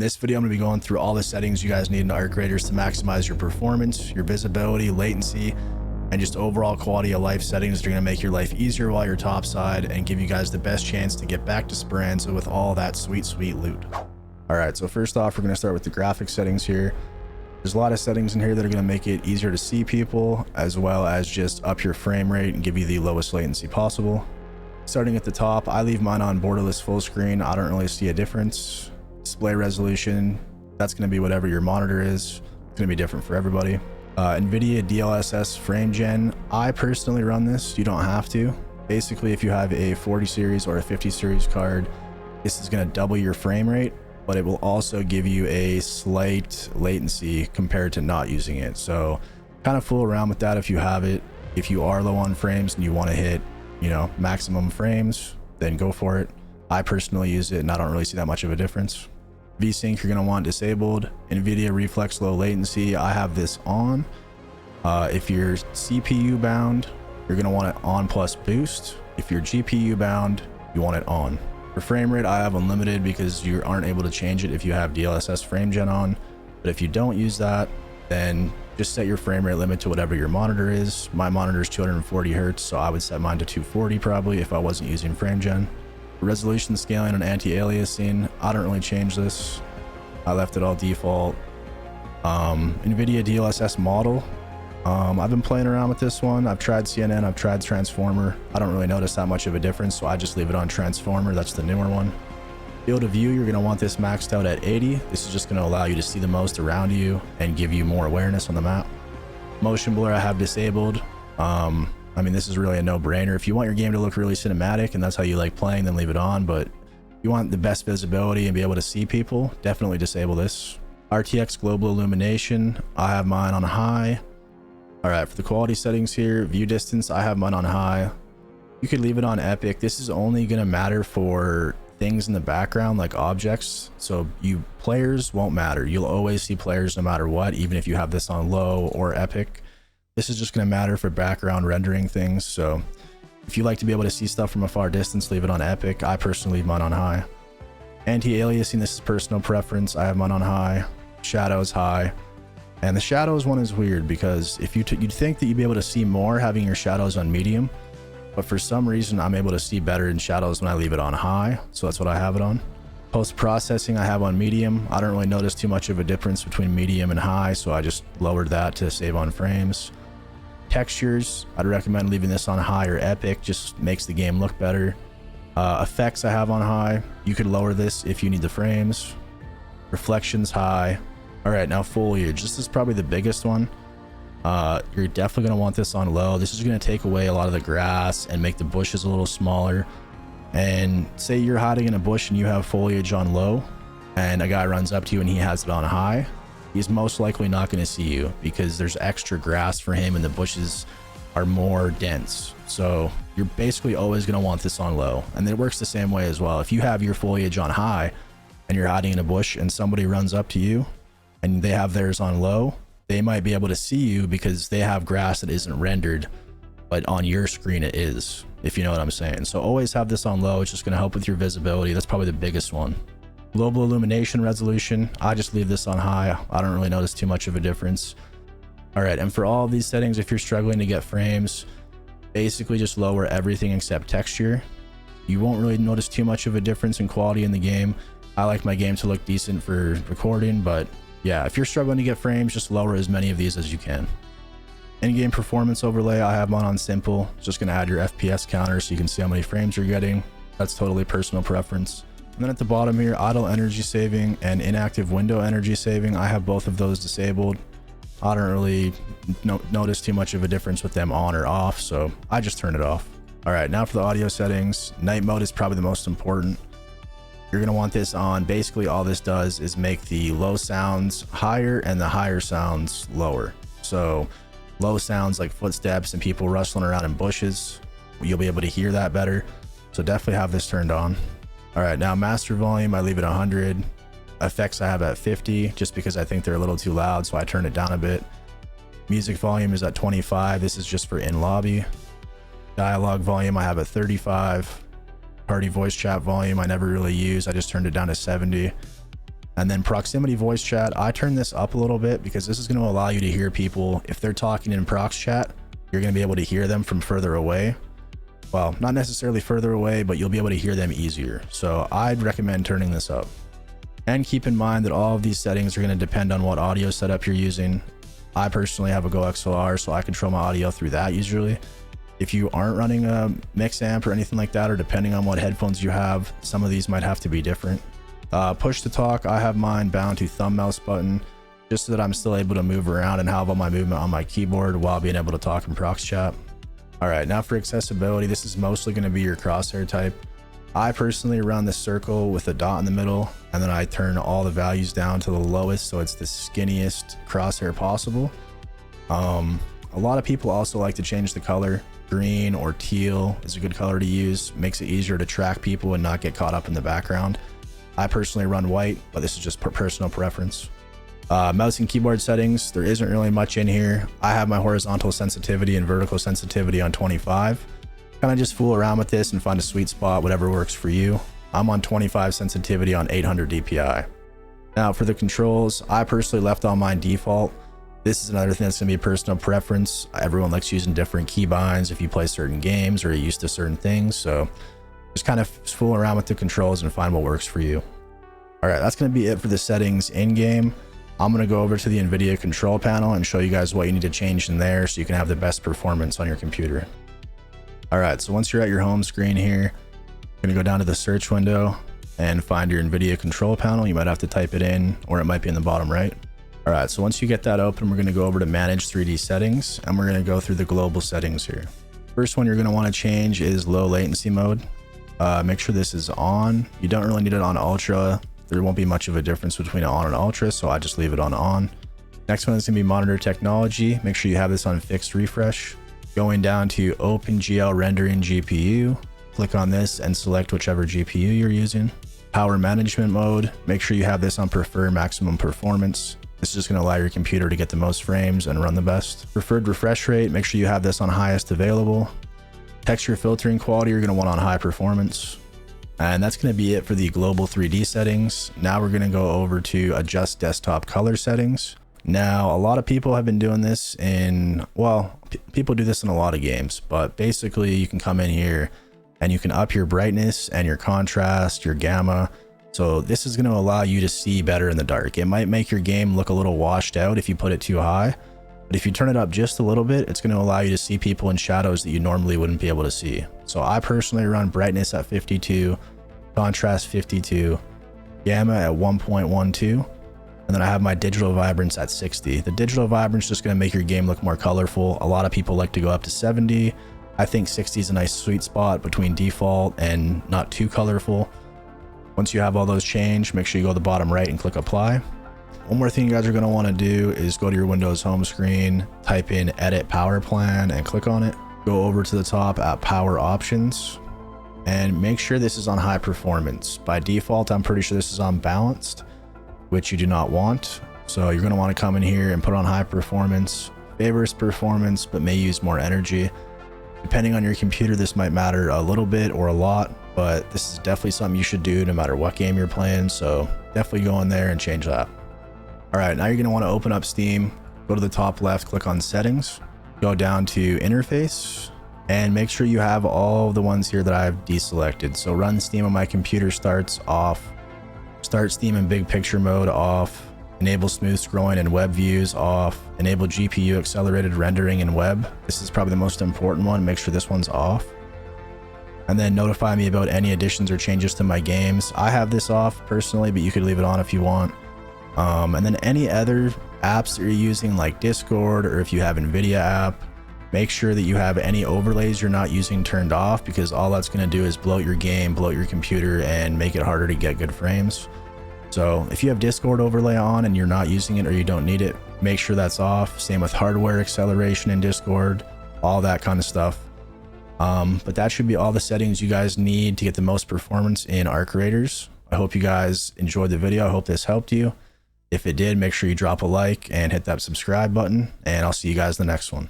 In this video, I'm going to be going through all the settings you guys need in Arc Raiders to maximize your performance, your visibility, latency, and just overall quality of life settings that are going to make your life easier while you're topside and give you guys the best chance to get back to Speranza with all that sweet loot. Alright, so first off, we're going to start with the graphics settings here. There's a lot of settings in here that are going to make it easier to see people, as well as just up your frame rate and give you the lowest latency possible. Starting at the top, I leave mine on borderless full screen. I don't really see a difference. Display resolution, that's going to be whatever your monitor is. It's going to be different for everybody. Nvidia DLSS frame gen, I personally run this. You don't have to. Basically, if you have a 40 series or a 50 series card, this is going to double your frame rate, but it will also give you a slight latency compared to not using it. So kind of fool around with that if you have it. If you are low on frames and you want to hit, you know, maximum frames, then go for it. I personally use it and I don't really see that much of a difference. VSync, you're going to want disabled. Nvidia reflex low latency, I have this on. If you're CPU bound, you're going to want it on plus boost. If you're GPU bound, you want it on. For frame rate, I have unlimited because you aren't able to change it if you have DLSS frame gen on. But if you don't use that, then just set your frame rate limit to whatever your monitor is. My monitor is 240 hertz, so I would set mine to 240 probably if I wasn't using frame gen. Resolution scaling and anti-aliasing, I don't really change this. I left it all default. Nvidia DLSS model, I've been playing around with this one. I've tried CNN, I've tried Transformer. I don't really notice that much of a difference, so I just leave it on Transformer. That's the newer one. Field of view, you're going to want this maxed out at 80. This is just going to allow you to see the most around you and give you more awareness on the map. Motion blur I have disabled. I mean, this is really a no-brainer. If you want your game to look really cinematic and that's how you like playing, then leave it on. But if you want the best visibility and be able to see people, definitely disable this. RTX global illumination, I have mine on high. All right, for the quality settings here, view distance, I have mine on high. You could leave it on epic. This is only going to matter for things in the background like objects. So you players won't matter. You'll always see players no matter what, even if you have this on low or epic. This is just going to matter for background rendering things. So if you like to be able to see stuff from a far distance, leave it on epic. I personally leave mine on high. Anti-aliasing, this is personal preference. I have mine on high. Shadows high. And the shadows one is weird because if you'd think that you'd be able to see more having your shadows on medium, but for some reason I'm able to see better in shadows when I leave it on high. So that's what I have it on. Post-processing I have on medium. I don't really notice too much of a difference between medium and high, so I just lowered that to save on frames. Textures, I'd recommend leaving this on high or epic, just makes the game look better. Effects I have on high. You could lower this if you need the frames. Reflections high. All right, now foliage. This is probably the biggest one. You're definitely going to want this on low. This is going to take away a lot of the grass and make the bushes a little smaller. And say you're hiding in a bush and you have foliage on low and a guy runs up to you and he has it on high, he's most likely not going to see you because there's extra grass for him and the bushes are more dense. So you're basically always going to want this on low. And it works the same way as well. If you have your foliage on high and you're hiding in a bush and somebody runs up to you and they have theirs on low, they might be able to see you because they have grass that isn't rendered, but on your screen it is, if you know what I'm saying. So always have this on low. It's just going to help with your visibility. That's probably the biggest one. Global illumination resolution, I just leave this on high. I don't really notice too much of a difference. All right, and for all of these settings, if you're struggling to get frames, basically just lower everything except texture. You won't really notice too much of a difference in quality in the game. I like my game to look decent for recording, but yeah, if you're struggling to get frames, just lower as many of these as you can. In-game performance overlay, I have mine on simple. It's just going to add your FPS counter so you can see how many frames you're getting. That's totally personal preference. And then at the bottom here, idle energy saving and inactive window energy saving, I have both of those disabled. I don't really notice too much of a difference with them on or off, so I just turn it off. All right, now for the audio settings. Night mode is probably the most important. You're going to want this on. Basically, all this does is make the low sounds higher and the higher sounds lower. So low sounds like footsteps and people rustling around in bushes, you'll be able to hear that better. So definitely have this turned on. All right, now master volume, I leave it 100. Effects I have at 50 just because I think they're a little too loud, so I turn it down a bit. Music volume is at 25. This is just for in lobby. Dialogue volume I have at 35. Party voice chat volume I never really use. I just turned it down to 70. And then proximity voice chat, I turn this up a little bit because this is going to allow you to hear people. If they're talking in prox chat, you're going to be able to hear them from further away. Well, not necessarily further away, but you'll be able to hear them easier. So I'd recommend turning this up. And keep in mind that all of these settings are going to depend on what audio setup you're using. I personally have a Go XLR, so I control my audio through that usually. If you aren't running a mix amp or anything like that, or depending on what headphones you have, some of these might have to be different. Push to talk, I have mine bound to thumb mouse button, just so that I'm still able to move around and have all my movement on my keyboard while being able to talk in prox chat. All right, now for accessibility, this is mostly going to be your crosshair type. I personally run the circle with a dot in the middle, and then I turn all the values down to the lowest, so it's the skinniest crosshair possible. A lot of people also like to change the color. Green or teal is a good color to use. Makes it easier to track people and not get caught up in the background. I personally run white, but this is just personal preference. Mouse and keyboard settings, there isn't really much in here. I have my horizontal sensitivity and vertical sensitivity on 25. Kind of just fool around with this and find a sweet spot, whatever works for you. I'm on 25 sensitivity on 800 DPI. Now for the controls, I personally left on mine default. This is another thing that's going to be personal preference. Everyone likes using different keybinds if you play certain games or you're used to certain things. So just kind of fool around with the controls and find what works for you. All right, that's going to be it for the settings in game. I'm going to go over to the Nvidia control panel and show you guys what you need to change in there so you can have the best performance on your computer. All right, so once you're at your home screen here, you're going to go down to the search window and find your Nvidia control panel. You might have to type it in, or it might be in the bottom right. All right, so once you get that open, we're going to go over to manage 3D settings, and we're going to go through the global settings here. First one you're going to want to change is low latency mode. Make sure this is on. You don't really need it on ultra. There won't be much of a difference between on and ultra, so I just leave it on. Next one is going to be monitor technology. Make sure you have this on fixed refresh. Going down to OpenGL rendering GPU, click on this and select whichever GPU you're using. Power management mode, make sure you have this on prefer maximum performance. This is just going to allow your computer to get the most frames and run the best. Preferred refresh rate, make sure you have this on highest available. Texture filtering quality, you're going to want on high performance. And that's going to be it for the global 3D settings. Now we're going to go over to adjust desktop color settings. Now, a lot of people have been doing this in, well, people do this in a lot of games, but basically you can come in here and you can up your brightness and your contrast, your gamma. So this is going to allow you to see better in the dark. It might make your game look a little washed out if you put it too high, but if you turn it up just a little bit, it's going to allow you to see people in shadows that you normally wouldn't be able to see. So I personally run brightness at 52, contrast 52, gamma at 1.12, and then I have my digital vibrance at 60. The digital vibrance is just going to make your game look more colorful. A lot of people like to go up to 70. I think 60 is a nice sweet spot between default and not too colorful. Once you have all those changed, make sure you go to the bottom right and click apply. One more thing you guys are going to want to do is go to your Windows home screen, type in edit power plan and click on it. Go over to the top at power options and make sure this is on high performance. By default, I'm pretty sure this is on balanced, which you do not want. So you're going to want to come in here and put on high performance. Favors performance, but may use more energy. Depending on your computer, this might matter a little bit or a lot, but this is definitely something you should do no matter what game you're playing. So definitely go in there and change that. All right, now you're going to want to open up Steam, go to the top left, click on settings, go down to interface, and make sure you have all the ones here that I've deselected. So run Steam on my computer starts off, start Steam in big picture mode off, enable smooth scrolling and web views off, enable GPU accelerated rendering in web. This is probably the most important one. Make sure this one's off. And then notify me about any additions or changes to my games. I have this off personally, but you could leave it on if you want. And then any other apps that you're using like Discord, or if you have Nvidia app, make sure that you have any overlays you're not using turned off, because all that's going to do is bloat your game, bloat your computer, and make it harder to get good frames. So if you have Discord overlay on and you're not using it or you don't need it, make sure that's off. Same with hardware acceleration in Discord, all that kind of stuff. But that should be all the settings you guys need to get the most performance in Arc Raiders. I hope you guys enjoyed the video. I hope this helped you. If it did, make sure you drop a like and hit that subscribe button, and I'll see you guys in the next one.